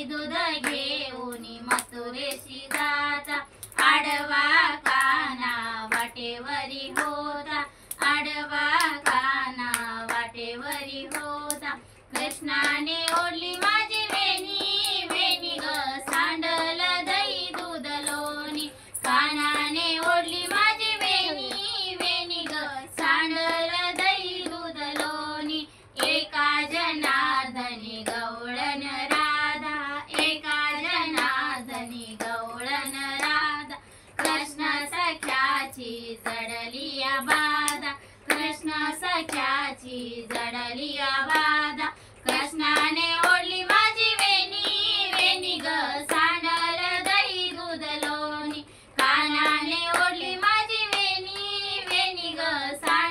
दूध घेऊन मथुरेशी जाता, आडवा काना वाटेवरी होता, आडवा काना वाटेवरी होता। कृष्णाने ओढली माझी वेणी, वेणी ग सांडल दही दूध लोणी, कानाने ओढली माझी वेणी, वेणी ग सांडल दही दूध लोणी। एका जनार्दनी गवळण राधा, एका जनार्दनी गवळण राधा। कृष्ण सख्याची जडली बाधा, कृष्ण सख्याची जडली बाधा। कृष्णाने ओढली माझी वेणी, वेणी ग सांडल दही दूध लोणी, कानाने ओढली माझी वेणी, वेणी ग सांडल